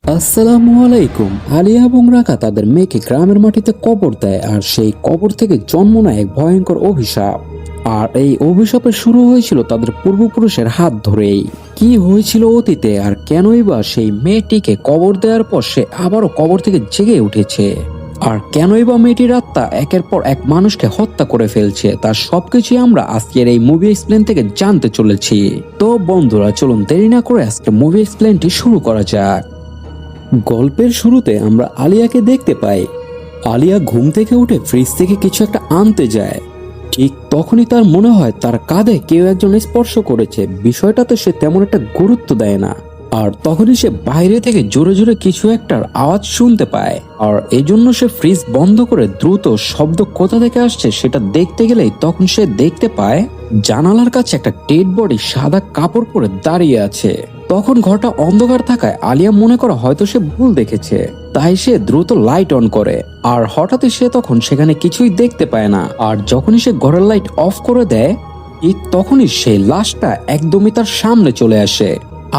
আসসালামু আলাইকুম। আলিয়া এবং রাকা তাদের মেয়েকে গ্রামের মাটিতে কবর দেয়, আর সেই কবর থেকে জন্ম নেয় এক ভয়ঙ্কর অভিশাপ। আর এই অভিশাপের শুরু হয়েছিল তাদের পূর্বপুরুষের হাত ধরেই। কি হয়েছিল অতীতে, আর কেনই বা সেই মেয়েটিকে কবর দেওয়ার পর সে আবারও কবর থেকে জেগে উঠেছে, আর কেনই বা মেয়েটির আত্মা একের পর এক মানুষকে হত্যা করে ফেলছে, তার সবকিছুই আমরা আজকের এই মুভি এক্সপ্লেন থেকে জানতে চলেছি। তো বন্ধুরা, চলুন দেরি না করে আজকে মুভি এক্সপ্লেনটি শুরু করা যাক। গল্পের শুরুতে আমরা আলিয়াকে দেখতে পাই। আলিয়া ঘুম থেকে উঠে ফ্রিজ থেকে কিছু একটা আনতে যায়। ঠিক তখনই তার মনে হয় তার কাঁধে কেউ একজন স্পর্শ করেছে। বিষয়টাতে সে তেমন একটা গুরুত্ব দেয় না, আর তখনই সে বাইরে থেকে জোরে জোরে কিছু একটার আওয়াজ শুনতে পায়। আর এই জন্য সে ফ্রিজ বন্ধ করে দ্রুত শব্দ কোথা থেকে আসছে সেটা দেখতে গেলেই তখন সে দেখতে পায় জানালার কাছে একটা ডেড বডি সাদা কাপড় পরে দাঁড়িয়ে আছে। তখন ঘরটা অন্ধকার থাকায় আলিয়া মনে করা হয়তো সে ভুল দেখেছে, তাই সে দ্রুত লাইট অন করে। আর হঠাৎই সে তখন সেখানে কিছুই দেখতে পায় না। আর যখনই সে ঘরের লাইট অফ করে দেয়, ঠিক তখনই সেই লাশটা একদমই তার সামনে চলে আসে।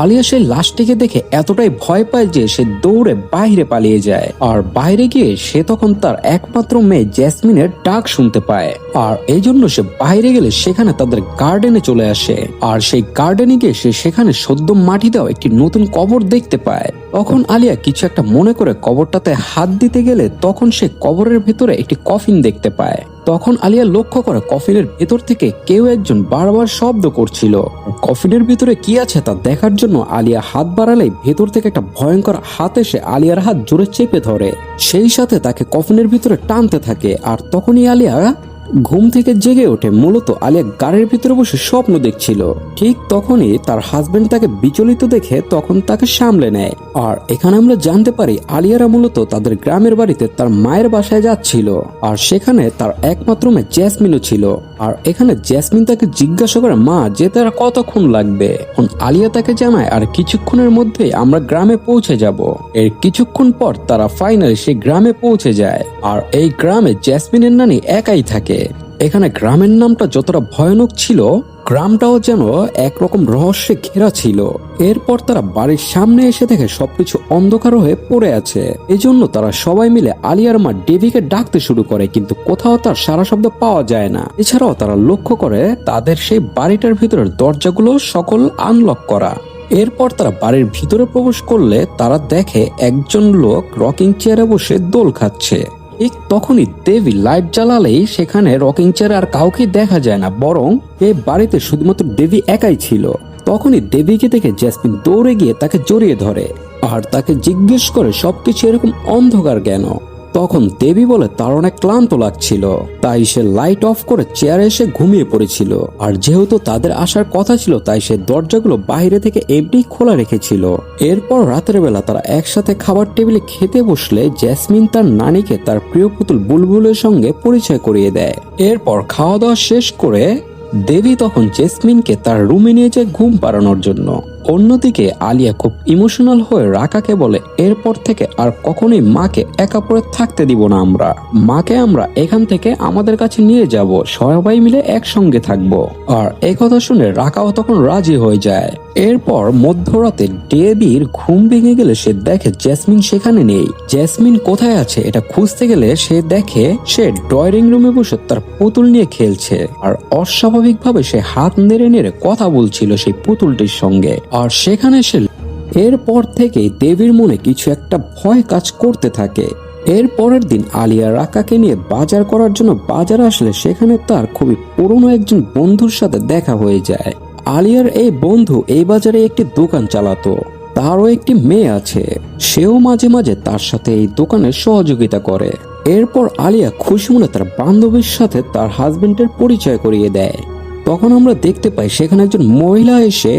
আলিয়া সেই লাশটিকে দেখে এতটাই ভয় পায় যে সে দৌড়ে বাইরে পালিয়ে যায়। আর বাইরে গিয়ে সে তখন তার একমাত্র মেয়ে জেসমিনের ডাক শুনতে পায়। আর এই জন্য সে বাইরে গেলে সেখানে তাদের গার্ডেনে চলে আসে। আর সেই গার্ডেনে গিয়ে সে সেখানে সদ্য মাটি দেওয়া একটি নতুন কবর দেখতে পায়। তখন আলিয়া কিছু একটা মনে করে কবরটাতে হাত দিতে গেলে তখন সে কবরের ভেতরে একটি কফিন দেখতে পায়। তখন আলিয়া লক্ষ্য করে কফিনের ভেতর থেকে কেউ একজন বারবার শব্দ করছিল। কফিনের ভিতরে কি আছে তা দেখার জন্য আলিয়া হাত বাড়ালেই ভেতর থেকে একটা ভয়ঙ্কর হাত এসে আলিয়ার হাত জোরে চেপে ধরে, সেই সাথে তাকে কফিনের ভিতরে টানতে থাকে। আর তখনই আলিয়া ঘুম থেকে জেগে ওঠে। মূলত আলিয়া গাড়ির ভিতরে বসে স্বপ্ন দেখছিল। ঠিক তখনই তার হাজবেন্ড তাকে বিচলিত দেখে তখন তাকে সামলে নেয়। আর এখানে আমরা জানতে পারি আলিয়ারা মূলত তাদের গ্রামের বাড়িতে তার মায়ের বাসায় যাচ্ছিল, আর সেখানে তার একমাত্র মেয়ে জেসমিনও ছিল। আর এখানে জেসমিন তাকে জিজ্ঞাসা করে, মা যেতে আর কতক্ষণ লাগবে? আলিয়া তাকে জানায়, আর কিছুক্ষণের মধ্যেই আমরা গ্রামে পৌঁছে যাব। এর কিছুক্ষণ পর তারা ফাইনালি সেই গ্রামে পৌঁছে যায়। আর এই গ্রামে জেসমিনের নানি একাই থাকে। এখানে গ্রামের নামটা যতটা ভয়ানক ছিল, গ্রামটাও যেন একরকম রহস্যে ঘেরা ছিল। এরপর তারা বাড়ির সামনে এসে দেখে সবকিছু অন্ধকার হয়ে পড়ে আছে। এজন্য তারা সবাই মিলে আলিয়ার মা ডেভিকে ডাকতে শুরু করে, কিন্তু কোথাও তার সারা শব্দ পাওয়া যায় না। এছাড়াও তারা লক্ষ্য করে তাদের সেই বাড়িটার ভিতরের দরজাগুলো সকল আনলক করা। এরপর তারা বাড়ির ভিতরে প্রবেশ করলে তারা দেখে একজন লোক রকিং চেয়ারে বসে দোল খাচ্ছে। ঠিক তখনই দেবী লাইট জ্বালালেই সেখানে রকিং চেয়ারে আর কাউকে দেখা যায় না, বরং এই বাড়িতে শুধুমাত্র দেবী একাই ছিল। তখনই দেবীকে দেখে জেসমিন দৌড়ে গিয়ে তাকে জড়িয়ে ধরে, আর তাকে জিজ্ঞেস করে সবকিছু এরকম অন্ধকার কেন। তখন দেবী বলে তার অনেক ক্লান্ত লাগছিল, তাই সে লাইট অফ করে চেয়ারে এসে ঘুমিয়ে পড়েছিল। আর যেহেতু তাদের আসার কথা ছিল, তাই সে দরজাগুলো বাইরে থেকে এমনি খোলা রেখেছিল। এরপর রাতের বেলা তারা একসাথে খাবার টেবিলে খেতে বসলে জেসমিন তার নানিকে তার প্রিয় পুতুল বুলবুলের সঙ্গে পরিচয় করিয়ে দেয়। এরপর খাওয়া দাওয়া শেষ করে দেবী তখন জেসমিনকে তার রুমে নিয়ে যায় ঘুম পাড়ানোর জন্য। অন্যদিকে আলিয়া খুব ইমোশনাল হয়ে রাকাকে বলে, এরপর থেকে আর কখনোই মাকে একা পড়ে থাকতে দিব না। মাকে আমরা এখান থেকে আমাদের কাছে নিয়ে যাব, সবাই মিলে একসঙ্গে থাকবো। আর এই কথা শুনে রাকাও তখন রাজি হয়ে যায়। এরপর মধ্যরাতে ডেভির ঘুম ভেঙে গেলে সে দেখে জেসমিন সেখানে নেই। জেসমিন কোথায় আছে এটা খুঁজতে গেলে সে দেখে সে ড্রয়িং রুমে বসে তার পুতুল নিয়ে খেলছে। আর অস্বাভাবিকভাবে সে হাত নেড়ে নেড়ে কথা বলছিল সেই পুতুলটির সঙ্গে। আর সেখানে সে এরপর থেকেই দেবীর মনে কিছু একটা ভয় কাজ করতে থাকে। এর পরের দিন আলিয়া রাকাকে নিয়ে বাজার করার জন্য বাজারে আসলে সেখানে তার খুবই পুরনো একজন বন্ধুর সাথে দেখা হয়ে যায়। আলিয়ার এই বন্ধু এই বাজারে একটি দোকান চালাতো, তারও একটি মেয়ে আছে, সেও মাঝে মাঝে তার সাথে এই দোকানে সহযোগিতা করে। এরপর আলিয়া খুশি মনে তার বান্ধবীর সাথে তার হাজবেন্ডের পরিচয় করিয়ে দেয়। তখন আমরা দেখতে পাই সেখানে একজন মহিলা এসে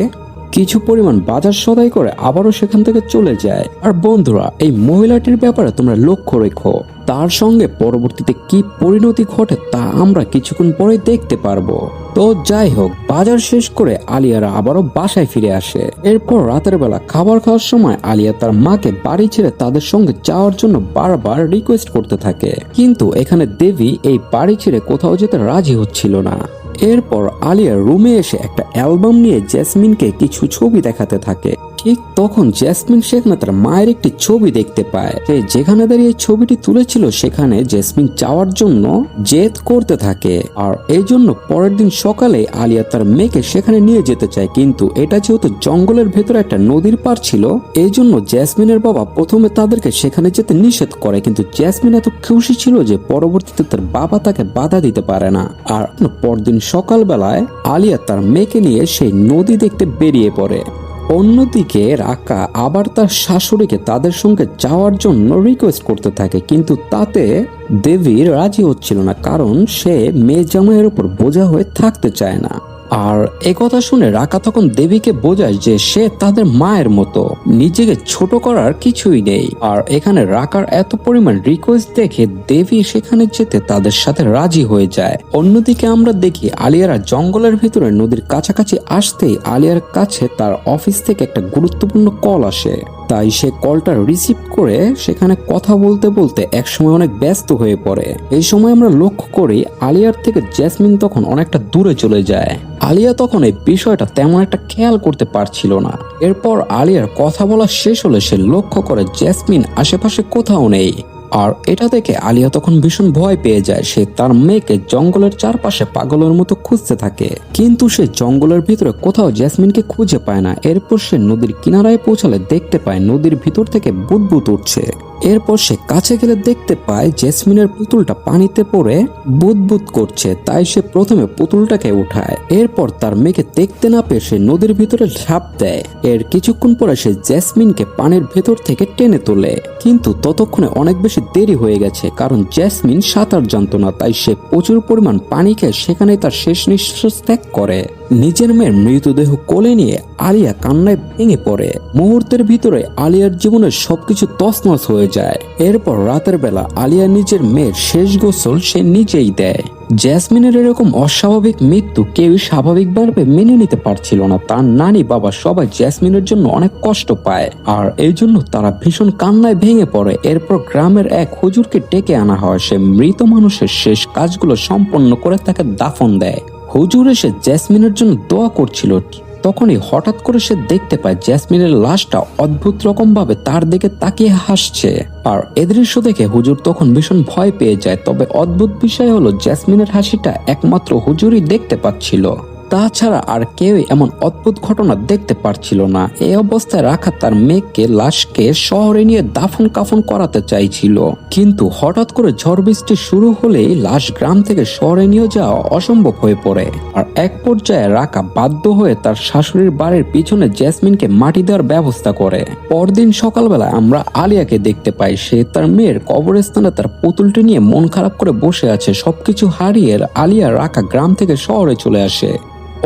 কিছু পরিমাণ বাজার সদাই করে আবারও সেখান থেকে চলে যায়। আর বন্ধুরা, এই মহিলাটির ব্যাপারে তোমরা লক্ষ্য রেখো, তার সঙ্গে পরবর্তীতে কি পরিণতি ঘটে তা আমরা কিছুক্ষণ পরে দেখতে পারবো। তো যাই হোক, বাজার শেষ করে আলিয়ারা আবারও বাসায় ফিরে আসে। এরপর রাতের বেলা খাবার খাওয়ার সময় আলিয়া তার মাকে বাড়ি ছেড়ে তাদের সঙ্গে যাওয়ার জন্য বারবার রিকোয়েস্ট করতে থাকে, কিন্তু এখানে দেবী এই বাড়ি ছেড়ে কোথাও যেতে রাজি হচ্ছিল না। এরপর আলিয়া রুমে এসে একটা অ্যালবাম নিয়ে জেসমিনকে কিছু ছবি দেখাতে থাকে। ঠিক তখন জেসমিন সেখানে তার মায়ের একটি ছবি দেখতে পায়। সে যেখানে দাঁড়িয়ে ছবিটি তুলেছিল সেখানে জেসমিন যাওয়ার জন্য জেদ করতে থাকে, আর এই জন্য পরের দিন সকালে আলিয়া তার মেয়েকে সেখানে নিয়ে যেতে চায়, কিন্তু এটা যেহেতু জঙ্গলের ভেতরে একটা নদীর পার ছিল, এই জন্য জেসমিনের বাবা প্রথমে তাদেরকে সেখানে যেতে নিষেধ করে। কিন্তু জেসমিন এত খুশি ছিল যে পরবর্তীতে তার বাবা তাকে বাধা দিতে পারে না। আর পরদিন সকালবেলায় আলিয়া তার মেয়েকে নিয়ে সেই নদী দেখতে বেরিয়ে পড়ে। অন্যদিকে রাকা আবার তার শাশুড়িকে তাদের সঙ্গে যাওয়ার জন্য রিকোয়েস্ট করতে থাকে, কিন্তু তাতে দেবী রাজি হচ্ছিল না, কারণ সে মেয়ে জামাইয়ের উপর বোঝা হয়ে থাকতে চায় না। আর একথা শুনে রাকা তখন দেবীকে বোঝায় যে সে তাদের মায়ের মতো, নিজেকে ছোট করার কিছুই নেই। আর এখানে রাকার এত পরিমাণ রিকোয়েস্ট দেখে দেবী সেখানে যেতে তাদের সাথে রাজি হয়ে যায়। অন্যদিকে আমরা দেখি আলিয়ারা জঙ্গলের ভিতরে নদীর কাছাকাছি আসতেই আলিয়ার কাছে তার অফিস থেকে একটা গুরুত্বপূর্ণ কল আসে। তাই সে কলটা রিসিভ করে সেখানে কথা বলতে বলতে একসময় অনেক ব্যস্ত হয়ে পড়ে। এই সময় আমরা লক্ষ্য করি আলিয়ার থেকে জেসমিন তখন অনেকটা দূরে চলে যায়। আলিয়া তখন এই বিষয়টা তেমন একটা খেয়াল করতে পারছিল না। এরপর আলিয়ার কথা বলা শেষ হলে সে লক্ষ্য করে জেসমিন আশেপাশে কোথাও নেই। আর এটা দেখে আলিয়া তখন ভীষণ ভয় পেয়ে যায়। সে তার মেয়েকে জঙ্গলের চারপাশে পাগলের মতো খুঁজতে থাকে, কিন্তু সে জঙ্গলের ভিতরে কোথাও জেসমিনকে খুঁজে পায় না। এরপর সে নদীর কিনারায় পৌঁছালে দেখতে পায় নদীর ভিতর থেকে বুদবুদ উঠছে। এরপর সে কাছে গেলে দেখতে পায় জেসমিনের পুতুলটা পানিতে পড়ে বুদবুদ করছে। তাই সে প্রথমে পুতুলটাকে উঠায়। এরপর তার মেয়েকে দেখতে না পেয়ে সে নদীর ভিতরে ঝাঁপ দেয়। এর কিছুক্ষণ পরে সে জেসমিনকে পানির ভেতর থেকে টেনে তোলে, কিন্তু ততক্ষণে অনেক বেশি দেরি হয়ে গেছে, কারণ জেসমিন সাঁতার জানতো না। তাই সে প্রচুর পরিমাণ পানি খেয়ে সেখানে তার শেষ নিঃশ্বাস ত্যাগ করে। নিজের মেয়ের মৃতদেহ কোলে নিয়ে আলিয়া কান্নায় ভেঙে পড়ে। মুহূর্তের ভিতরে আলিয়ার জীবনের সবকিছু তছনছ হয়ে যায়। এরপর রাতের বেলা আলিয়া নিজের মেয়ের শেষ গোসল সে নিজেই দেয়। জেসমিনের এরকম অস্বাভাবিক মৃত্যু কেউ স্বাভাবিকভাবে মেনে নিতে পারছিল না। তার নানি বাবা সবাই জেসমিনের জন্য অনেক কষ্ট পায়, আর এই জন্য তারা ভীষণ কান্নায় ভেঙে পড়ে। এরপর গ্রামের এক হুজুরকে ডেকে আনা হয়। সে মৃত মানুষের শেষ কাজগুলো সম্পন্ন করে তাকে দাফন দেয়। হুজুর এসে জেসমিনের জন্য দোয়া করছিল। তখনই হঠাৎ করে সে দেখতে পায় জেসমিনের লাশটা অদ্ভুত রকম ভাবে তার দিকে তাকিয়ে হাসছে। আর এ দৃশ্য দেখে হুজুর তখন ভীষণ ভয় পেয়ে যায়। তবে অদ্ভুত বিষয় হলো জেসমিনের হাসিটা একমাত্র হুজুরই দেখতে পাচ্ছিল, তাছাড়া আর কেউই এমন অদ্ভুত ঘটনা দেখতে পারছিল না। এই অবস্থায় রাখা তার মেয়েকে লাশকে শহরে নিয়ে দাফন কাফন করাতে চাইছিল, কিন্তু হঠাৎ করে ঝড় বৃষ্টি শুরু হলেই লাশ গ্রাম থেকে শহরে নিয়ে যাওয়া অসম্ভব হয়ে পড়ে। আর এক পর্যায়ে রাকা বাধ্য হয়ে তার শাশুড়ির বাড়ির পিছনে জেসমিনকে মাটি দেওয়ার ব্যবস্থা করে। পরদিন সকালবেলা আমরা আলিয়াকে দেখতে পাই। সে তার মেয়ের কবরস্থানে তার পুতুলটি নিয়ে মন খারাপ করে বসে আছে। সবকিছু হারিয়ে আলিয়া রাকা গ্রাম থেকে শহরে চলে আসে।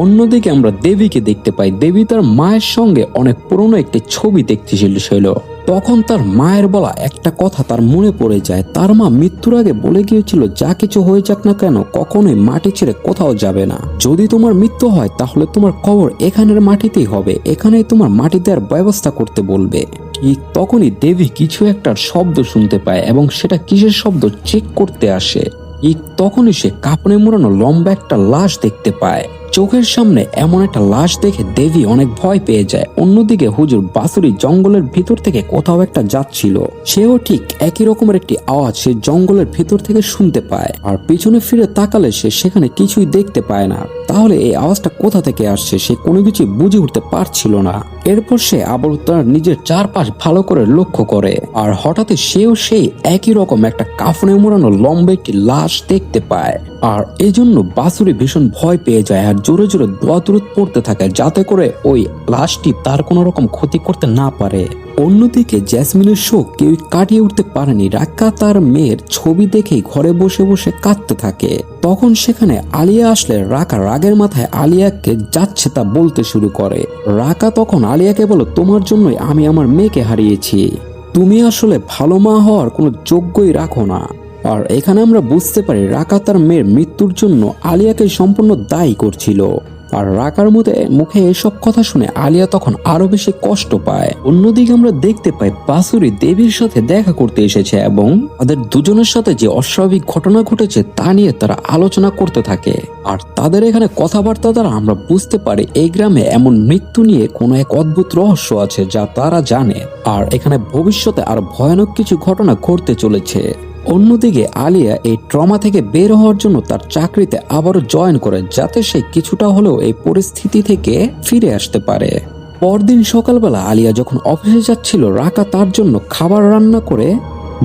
অন্যদিকে আমরা দেবীকে দেখতে পাই। দেবী তার মায়ের সঙ্গে অনেক পুরনো একটি ছবি দেখতেছিল। তখন তার মায়ের বলা একটা কথা তার মনে পড়ে যায়। তার মা মৃত্যুর আগে বলে গিয়েছিল, যা কিছু হয়ে যাক না কেন কখনোই মাটি ছেড়ে কোথাও যাবে না। যদি তোমার মৃত্যু হয় তাহলে তোমার কবর এখানের মাটিতেই হবে, এখানেই তোমার মাটি দেওয়ার ব্যবস্থা করতে বলবে। ঠিক তখনই দেবী কিছু একটা শব্দ শুনতে পায় এবং সেটা কিসের শব্দ চেক করতে আসে। ঠিক তখনই সে কাপড়ে মোড়ানো লম্বা একটা লাশ দেখতে পায়। চোখের সামনে এমন একটা লাশ দেখে দেবী অনেক ভয় পেয়ে যায়। অন্যদিকে হুজুর বাসুরি জঙ্গলের ভিতর থেকে কোথাও একটা যাচ্ছিল। সেও ঠিক একই রকমের একটি আওয়াজ সে জঙ্গলের ভিতর থেকে শুনতে পায়। আর পিছনে ফিরে তাকালে সে সেখানে কিছুই দেখতে পায় না। তাহলে এই আওয়াজটা কোথা থেকে আসছে সে কোনো কিছু বুঝে উঠতে পারছিল না। এরপর সে আবার তার নিজের চারপাশ ভালো করে লক্ষ্য করে, আর হঠাৎই সেও সেই একই রকম একটা কাফনে মোড়ানো লম্বা একটি লাশ দেখতে পায়। আর এই জন্য বাসুরি ভীষণ ভয় পেয়ে যায় আর জোরে জোরে দোয়া দরুদ পড়তে থাকে, যাতে করে ওই লাশটি তার কোনো রকম ক্ষতি করতে না পারে। অন্যদিকে জেসমিনের শোক কেউ কাটিয়ে উঠতে পারেনি। রাকা তার মেয়ের ছবি দেখেই ঘরে বসে বসে কাঁদতে থাকে। তখন সেখানে আলিয়া আসলে রাকা রাগের মাথায় আলিয়াকে যাচ্ছে তা বলতে শুরু করে। রাকা তখন আলিয়াকে বলে, তোমার জন্যই আমি আমার মেয়েকে হারিয়েছি, তুমি আসলে ভালো মা হওয়ার কোনো যোগ্যই রাখো না। আর এখানে আমরা বুঝতে পারি রাকা তার মেয়ের মৃত্যুর জন্য আলিয়াকে সম্পূর্ণ দায়ী করছিল। আর রাকার মুখে এসব কথা শুনে আলিয়া তখন আরো বেশি কষ্ট পায়। অন্যদিকে আমরা দেখতে পাই বাসুরি দেবীর সাথে দেখা করতে এসেছে এবং তাদের দুজনের সাথে যে অস্বাভাবিক ঘটনা ঘটেছে তা নিয়ে তারা আলোচনা করতে থাকে। আর তাদের এখানে কথাবার্তা দ্বারা আমরা বুঝতে পারি এই গ্রামে এমন মৃত্যু নিয়ে কোনো এক অদ্ভুত রহস্য আছে যা তারা জানে, আর এখানে ভবিষ্যতে আরো ভয়ানক কিছু ঘটনা ঘটতে চলেছে। অন্যদিকে আলিয়া এই ট্রমা থেকে বের হওয়ার জন্য তার চাকরিতে আবারও জয়েন করে, যাতে সে কিছুটা হলেও এই পরিস্থিতি থেকে ফিরে আসতে পারে। পরদিন সকালবেলা আলিয়া যখন অফিসে যাচ্ছিল, রাকা তার জন্য খাবার রান্না করে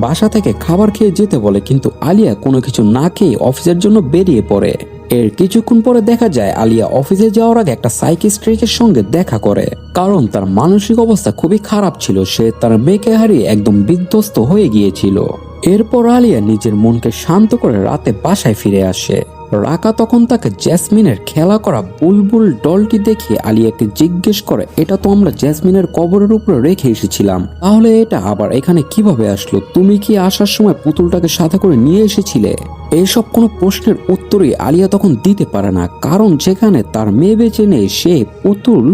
বাসা থেকে খাবার খেয়ে যেতে বলে, কিন্তু আলিয়া কোনো কিছু না খেয়ে অফিসের জন্য বেরিয়ে পড়ে। এর কিছুক্ষণ পরে দেখা যায় আলিয়া অফিসে যাওয়ার আগে একটা সাইকিয়াট্রিস্টের সঙ্গে দেখা করে, কারণ তার মানসিক অবস্থা খুবই খারাপ ছিল। সে তার মেয়েকে হারিয়ে একদম বিধ্বস্ত হয়ে গিয়েছিল। এরপর আলিয়া নিজের মনকে শান্ত করে রাতে বাসায় ফিরে আসে। রাকা তখন তাকে জেসমিনের খেলা করা বুলবুল ডলটি দেখিয়ে আলিয়াকে জিজ্ঞেস করে, এটা তো আমরা জেসমিনের কবরের উপরে রেখে এসেছিলাম, তাহলে এটা আবার এখানে কিভাবে আসলো? তুমি কি আসার সময় পুতুলটাকে সাথে করে নিয়ে এসেছিলে? এইসব কোনো প্রশ্নের উত্তরই আলিয়া তখন দিতে পারে না, কারণ যেখানে তার মেয়ে বেঁচে নেই সে পুতুল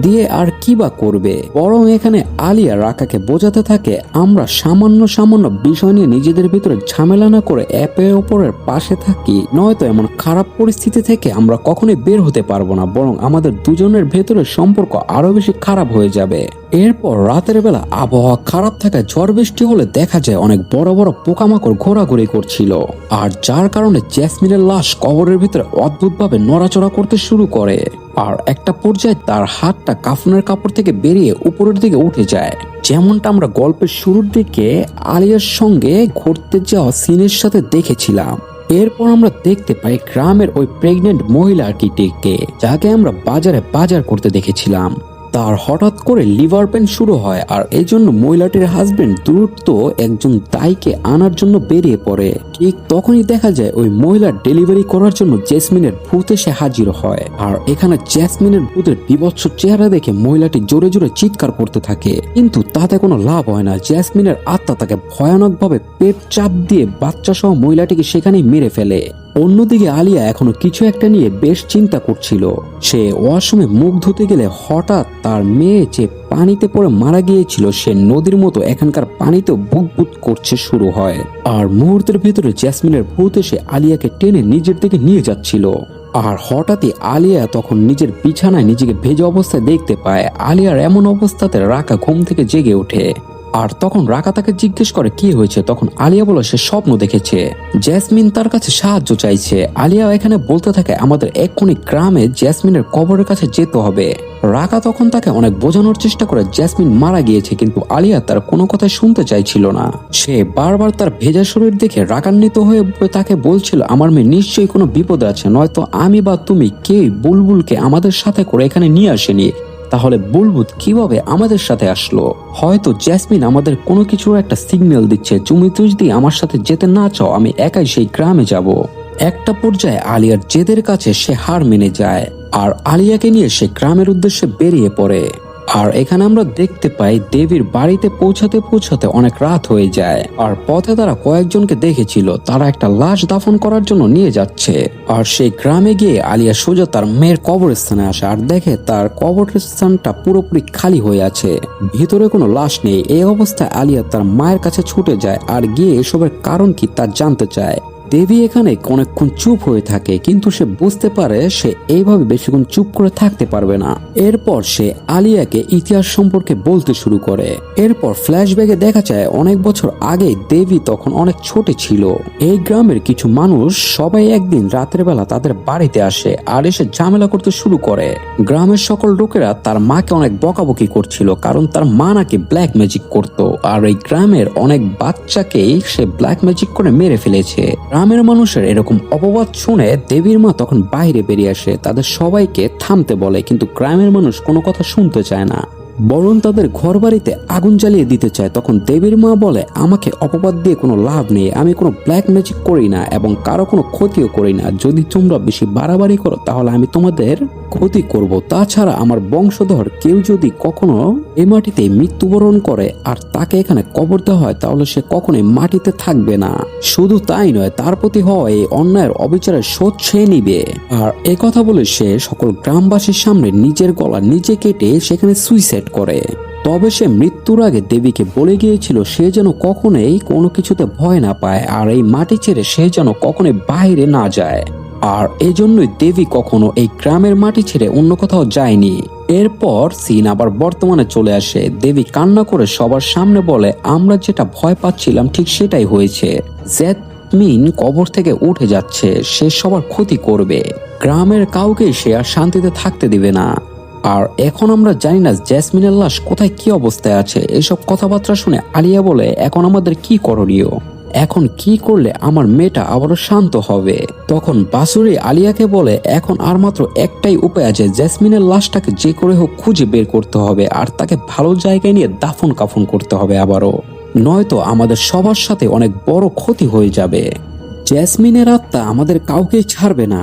দিয়ে আর কি বা করবে। বরং এখানে আলিয়া রাকাকে বোঝাতে থাকে, আমরা সামান্য সামান্য বিষয় নিয়ে নিজেদের ভিতরে ঝামেলা না করে একে অপরের পাশে থাকি, নয়তো এমন খারাপ পরিস্থিতি থেকে আমরা কখনোই বের হতে পারবো না, বরং আমাদের দুজনের ভেতরের সম্পর্ক আরো বেশি খারাপ হয়ে যাবে। এরপর রাতের বেলা আবহাওয়া খারাপ থাকায় ঝড় বৃষ্টি হলে দেখা যায় অনেক বড় বড় পোকামাকড় ঘোরাঘুরি করছিল, আর যার কারণে জেসমিনের লাশ কবরের ভিতরে অদ্ভুতভাবে নড়াচড়া করতে শুরু করে। আর একটা পর্যায়ে তার হাতটা কাফনের কাপড় থেকে বেরিয়ে উপরের দিকে উঠে যায়, যেমনটা আমরা গল্পের শুরুর দিকে আলিয়ার সঙ্গে ঘুরতে যাওয়া সিনের সাথে দেখেছিলাম। এরপর আমরা দেখতে পাই গ্রামের ওই প্রেগনেন্ট মহিলাটিকে, যাকে আমরা বাজারে বাজার করতে দেখেছিলাম। তার হঠাৎ করে লিভার পেন শুরু হয়, আর এই জন্য মহিলাটির হাজবেন্ড দ্রুত একজন দাইকে আনার জন্য বেরিয়ে পড়ে। ঠিক তখনই দেখা যায় ওই মহিলার ডেলিভারি করার জন্য জেসমিনের ভূত এসে হাজির হয়। আর এখানে জেসমিনের ভূতের বিভৎস চেহারা দেখে মহিলাটি জোরে জোরে চিৎকার করতে থাকে, কিন্তু তাতে কোনো লাভ হয় না। জেসমিনের আত্মা তাকে ভয়ানকভাবে পেট চাপ দিয়ে বাচ্চা সহ মহিলাটিকে সেখানেই মেরে ফেলে। অন্যদিকে আলিয়া এখনো কিছু একটা নিয়ে বেশ চিন্তা করছিল। সে ওয়াশরুমে মুখ ধুতে গেলে হঠাৎ তার মেয়ে যে পানিতে পড়ে মারা গিয়েছিল সে নদীর মতো এখানকার পানিতেও বুদবুদ করছে শুরু হয়। আর মুহূর্তের ভিতরে জেসমিনের ভূত এসে আলিয়াকে টেনে নিজের দিকে নিয়ে যাচ্ছিল। আর হঠাৎই আলিয়া তখন নিজের বিছানায় নিজেকে ভেজা অবস্থায় দেখতে পায়। আলিয়ার এমন অবস্থাতে রাকা ঘুম থেকে জেগে ওঠে। আর তখন রাকা তাকে জিজ্ঞেস করে কি হয়েছে, তখন আলিয়া বলে সে স্বপ্ন দেখেছে। জেসমিন তার কাছে সাহায্য চাইছে। আলিয়া এখানে বলতে থাকে আমাদের এক্ষুনি গ্রামে জেসমিনের কবরের কাছে যেতে হবে। রাকা তখন তাকে অনেক বোঝানোর চেষ্টা করে জেসমিন মারা গিয়েছে, কিন্তু আলিয়া তার কোনো কথাই শুনতে চাইছিল না। সে বারবার তার ভেজা শরীর দেখে রাগান্বিত হয়ে তাকে বলছিল আমার মেয়ে নিশ্চয়ই কোনো বিপদ আছে, নয়তো আমি বা তুমি কেউ বুলবুলকে আমাদের সাথে করে এখানে নিয়ে আসেনি। তাহলে বুলবুল কিভাবে আমাদের সাথে আসলো? হয়তো জেসমিন আমাদের কোনো কিছুর একটা সিগন্যাল দিচ্ছে, তুমি যদি আমার সাথে যেতে না চাও আমি একাই সেই গ্রামে যাব। একটা পর্যায়ে আলিয়ার জেদের কাছে সে হার মেনে যায়, আর আলিয়াকে নিয়ে সে গ্রামের উদ্দেশ্যে বেরিয়ে পড়ে। আর এখানে আমরা দেখতে পাই দেবীর বাড়িতে পৌঁছাতে পৌঁছাতে অনেক রাত হয়ে যায়। আর পথে তারা কয়েকজনকে দেখেছিল, তারা একটা লাশ দাফন করার জন্য নিয়ে যাচ্ছে। আর সেই গ্রামে গিয়ে আলিয়া সোজা তার মেয়ের কবরস্থানে আসে আর দেখে তার কবরস্থানটা পুরোপুরি খালি হয়ে আছে, ভিতরে কোনো লাশ নেই। এই অবস্থায় আলিয়া তার মায়ের কাছে ছুটে যায় আর গিয়ে এসবের কারণ কি তা জানতে চায়। দেবী এখানে অনেকক্ষণ চুপ হয়ে থাকে, কিন্তু সে বুঝতে পারে সে এইভাবে বেশিক্ষণ চুপ করে থাকতে পারবে না। এরপর সে আলিয়াকে ইতিহাস সম্পর্কে বলতে শুরু করে। এরপর ফ্ল্যাশব্যাকে দেখা যায় অনেক বছর আগে দেবী তখন অনেক ছোট ছিল। এই গ্রামের কিছু মানুষ সবাই একদিন রাতের বেলা তাদের বাড়িতে আসে আর এসে ঝামেলা করতে শুরু করে। গ্রামের সকল লোকেরা তার মাকে অনেক বকাবকি করছিল, কারণ তার মা নাকি ব্ল্যাক ম্যাজিক করতো, আর এই গ্রামের অনেক বাচ্চাকেই সে ব্ল্যাক ম্যাজিক করে মেরে ফেলেছে। গ্রামের মানুষের এরকম অপবাদ শুনে দেবীর মা তখন বাইরে বেরিয়ে আসে, তাদের সবাইকে থামতে বলে, কিন্তু গ্রামের মানুষ কোনো কথা শুনতে চায় না। বরং তাদের ঘর বাড়িতে আগুন জ্বালিয়ে দিতে চায়। তখন দেবীর মা বলে, আমাকে অপবাদ দিয়ে কোনো লাভ নেই, আমি কোনো ব্ল্যাক ম্যাজিক করি না এবং কারো কোনো ক্ষতিও করি না। যদি তোমরা বেশি বাড়াবাড়ি করো তাহলে আমি তোমাদের ক্ষতি করব। তাছাড়া আমার বংশধর কেউ যদি কখনো এই মাটিতে মৃত্যুবরণ করে আর তাকে এখানে কবর দেওয়া হয় তাহলে সে কখনোই মাটিতে থাকবে না। শুধু তাই নয়, তার প্রতি হওয়া এই অন্যায়ের অবিচারের শোধ সে নিবে। আর এই কথা বলে সে সকল গ্রামবাসীর সামনে নিজের গলা নিজে কেটে সেখানে সুইসাইড করে। তবে সে মৃত্যুর আগে দেবীকে বলে গিয়েছিল সে যেন কখনোই কোনো কিছুতে ভয় না পায় আর এই মাটি ছেড়ে সে যেন কখনোই বাইরে না যায়। আর এই জন্যই দেবী কখনো এই গ্রামের মাটি ছেড়ে অন্য কোথাও যায়নি। এরপর সিন আবার বর্তমানে চলে আসে। দেবী কান্না করে সবার সামনে বলে, আমরা যেটা ভয় পাচ্ছিলাম ঠিক সেটাই হয়েছে। জেসমিন কবর থেকে উঠে যাচ্ছে, সে সবার ক্ষতি করবে, গ্রামের কাউকে সে আর শান্তিতে থাকতে দিবে না। আর এখন আমরা জানি না জেসমিনের লাশ কোথায় কি অবস্থায় আছে। এসব কথাবার্তা শুনে আলিয়া বলে, এখন আমাদের কি করণীয়, এখন কি করলে আমার মেয়েটা আবারও শান্ত হবে। তখন বাসুরি আলিয়াকে বলে, এখন আর মাত্র একটাই উপায় আছে, জেসমিনের লাশটাকে যে করে হোক খুঁজে বের করতে হবে আর তাকে ভালো জায়গায় নিয়ে দাফন কাফন করতে হবে আবারও, নয়তো আমাদের সবার সাথে অনেক বড় ক্ষতি হয়ে যাবে। জেসমিনের আত্মা আমাদের কাউকেই ছাড়বে না।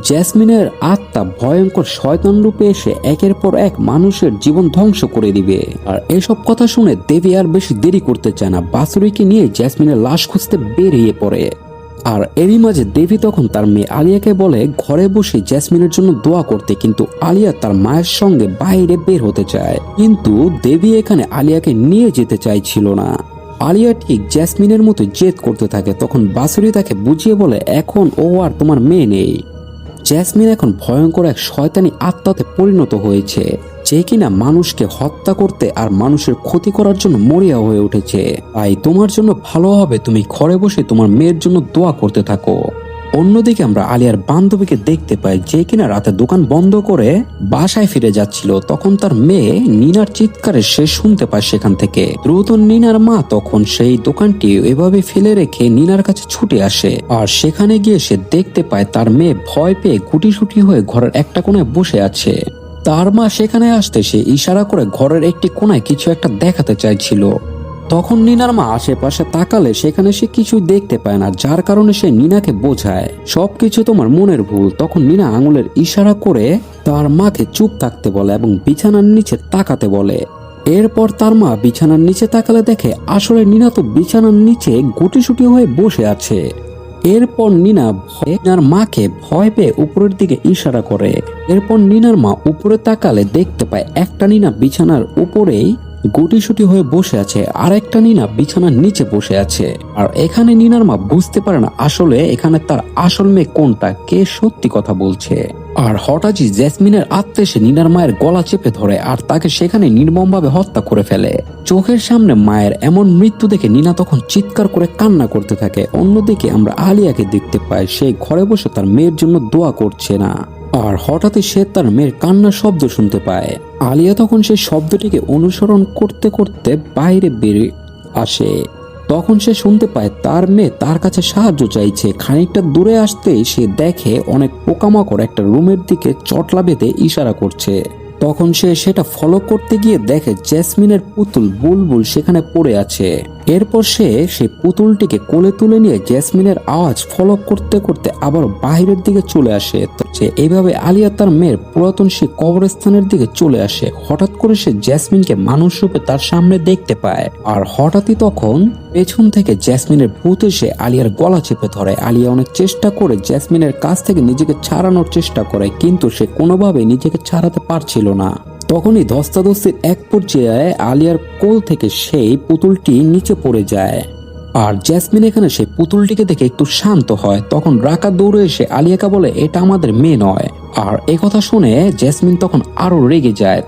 জেসমিনের আত্মা ভয়ঙ্কর শয়তান রূপে এসে একের পর এক মানুষের জীবন ধ্বংস করে দিবে। আর এসব কথা শুনে দেবী আর বেশি দেরি করতে চায় না, বাসুরিকে নিয়ে জেসমিনের লাশ খুঁজতে বেরিয়ে পড়ে। আর এরই মাঝে দেবী তখন তার মেয়ে আলিয়াকে বলে ঘরে বসে জেসমিনের জন্য দোয়া করতে, কিন্তু আলিয়া তার মায়ের সঙ্গে বাইরে বের হতে চায়, কিন্তু দেবী এখানে আলিয়াকে নিয়ে যেতে চাইছিল না। আলিয়া ঠিক জেসমিনের মতো জেদ করতে থাকে। তখন বাসুরি তাকে বুঝিয়ে বলে, এখন ও আর তোমার মেয়ে নেই, জেসমিন এখন ভয়ঙ্কর এক শয়তানি আত্মাতে পরিণত হয়েছে, যে কিনা মানুষকে হত্যা করতে আর মানুষের ক্ষতি করার জন্য মরিয়া হয়ে উঠেছে। তাই তোমার জন্য ভালো হবে তুমি ঘরে বসে তোমার মেয়ের জন্য দোয়া করতে থাকো। অন্যদিকে আমরা আলিয়ার বান্ধবীকে দেখতে পাই, যে কিনা রাতে দোকান বন্ধ করে বাসায় ফিরে যাচ্ছিল। তখন তার মেয়ে নিনার চিৎকারে সে শুনতে পায় সেখান থেকে। দ্রুত নিনার মা তখন সেই দোকানটি এভাবে ফেলে রেখে নিনার কাছে ছুটে আসে আর সেখানে গিয়ে সে দেখতে পায় তার মেয়ে ভয় পেয়ে গুটিসুটি হয়ে ঘরের একটা কোণায় বসে আছে। তার মা সেখানে আসতে সে ইশারা করে ঘরের একটি কোণায় কিছু একটা দেখাতে চাইছিল। তখন নিনার মা আশেপাশে তাকালে সেখানে সে কিছুই দেখতে পায় না, যার কারণে সে নিনাকে বোঝায় সবকিছু তোমার মনের ভুল। তখন নিনা আঙুলের ইশারা করে তার মাকে চুপ থাকতে বলে এবং বিছানার নিচে তাকাতে বলে। এরপর তার মা বিছানার নিচে তাকালে দেখে আসলে নিনা তো বিছানার নিচে গুটিসুটি হয়ে বসে আছে। এরপর নিনার মাকে ভয় পেয়ে উপরের দিকে ইশারা করে। এরপর নিনার মা উপরে তাকালে দেখতে পায় একটা নিনা বিছানার উপরেই গুটিসুটি হয়ে বসে আছে, আর একটা নিনা বিছানার নিচে বসে আছে। আর এখানে নিনার মা বুঝতে পারে না আসলে এখানে তার আসল মেয়ে কোনটা, কে সত্যি কথা বলছে। আর হঠাৎই জেসমিনের আত্মা এসে নিনার মায়ের গলা চেপে ধরে আর তাকে সেখানে নির্মমভাবে হত্যা করে ফেলে। চোখের সামনে মায়ের এমন মৃত্যু দেখে নিনা তখন চিৎকার করে কান্না করতে থাকে। অন্যদিকে আমরা আলিয়াকে দেখতে পাই, সে ঘরে বসে তার মেয়ের জন্য দোয়া করছে না, আর হঠাৎই সে তার মেয়ের কান্নার শব্দ শুনতে পায়। আলিয়া তখন সেই শব্দটিকে অনুসরণ করতে করতে বাইরে বেরিয়ে আসে। তখন সে শুনতে পায় তার মেয়ে তার কাছে সাহায্য চাইছে। খানিকটা দূরে আসতেই সে দেখে অনেক পোকামাকড় একটা রুমের দিকে চটলা বেঁধে ইশারা করছে। তখন সে সেটা ফলো করতে গিয়ে দেখে জেসমিনের পুতুল বুলবুল সেখানে পড়ে আছে। এরপর সে সেই পুতুলটিকে কোলে তুলে নিয়ে জেসমিনের আওয়াজ ফলো করতে করতে আবার বাহিরের দিকে চলে আসে। সে এইভাবে আলিয়া তার মেয়ের পুরাতন সেই কবরস্থানের দিকে চলে আসে। হঠাৎ করে সে জেসমিনকে মানুষ রূপে তার সামনে দেখতে পায়, আর হঠাৎই তখন পেছন থেকে জেসমিনের ভূত এসে আলিয়ার গলা চেপে ধরে। আলিয়া অনেক চেষ্টা করে জেসমিনের কাছ থেকে নিজেকে ছাড়ানোর চেষ্টা করে, কিন্তু সে কোনোভাবে নিজেকে ছাড়াতে পারছিল না। তখনই ধস্তাধস্তির এক পর্যায়ে আলিয়ার কোল থেকে সেই পুতুলটি নিচে পড়ে যায়, আর জেসমিন এখানে সেই পুতুলটিকে দেখে একটু শান্ত হয়। তখন রাকা দৌড়ে এসে আলিয়াকে বলে এটা আমাদের মেয়ে নয়। আর একথা শুনে জেসমিন তখন আরো রেগে যায়।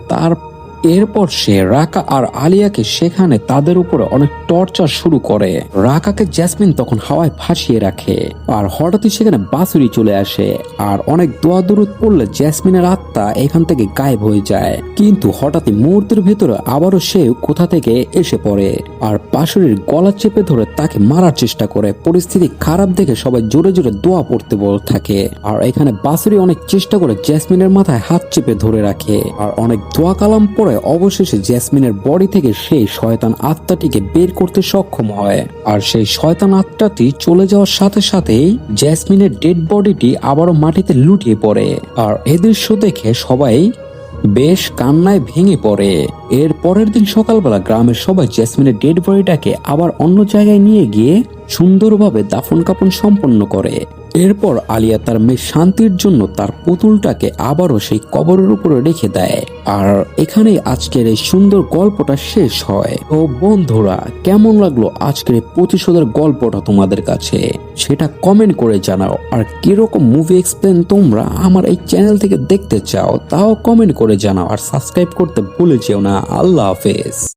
এরপর সে রাকা আর আলিয়াকে সেখানে তাদের উপরে অনেক টর্চার শুরু করে। রাকাকে জেসমিন তখন হাওয়ায় ফাঁসিয়ে রাখে, আর হঠাৎই সেখানে বাসুরি চলে আসে। আর অনেক দোয়া দরুদ পড়লে জেসমিনের আত্মা এখান থেকে গায়েব হয়ে যায়, কিন্তু হঠাৎই মুহূর্তের ভেতরে আবারও সে কোথা থেকে এসে পড়ে আর বাসুরির গলা চেপে ধরে তাকে মারার চেষ্টা করে। পরিস্থিতি খারাপ দেখে সবাই জোরে জোরে দোয়া পড়তে থাকে, আর এখানে বাসুরি অনেক চেষ্টা করে জেসমিনের মাথায় হাত চেপে ধরে রাখে, আর অনেক দোয়া কালাম পরে সময় অবশেষে জেসমিনের বডি থেকে সেই শয়তান আত্মাটিকে বের করতে সক্ষম হয়। আর সেই শয়তান আত্মাটি চলে যাওয়ার সাথে সাথেই জেসমিনের ডেড বডিটি আবারও মাটিতে লুটিয়ে পড়ে। আর এ দৃশ্য দেখে সবাই বেশ কান্নায় ভেঙে পড়ে। এর পরের দিন সকালবেলা গ্রামের সবাই জেসমিনের ডেড বডিটাকে আবার অন্য জায়গায় নিয়ে গিয়ে সুন্দরভাবে দাফন কাফন সম্পন্ন করে। এরপর আলিয়া তার মেয়ে শান্তির জন্য তার পুতুলটাকে আবারও সেই কবরের উপরে রেখে দেয়। আর এখানেই আজকের এই সুন্দর গল্পটা শেষ হয়। তো বন্ধুরা, কেমন লাগলো আজকের এই প্রতিশোধের গল্পটা তোমাদের কাছে, সেটা কমেন্ট করে জানাও। আর কিরকম মুভি এক্সপ্লেন তোমরা আমার এই চ্যানেল থেকে দেখতে চাও তাও কমেন্ট করে জানাও। আর সাবস্ক্রাইব করতে ভুলে যেও না। আল্লাহ হাফেজ।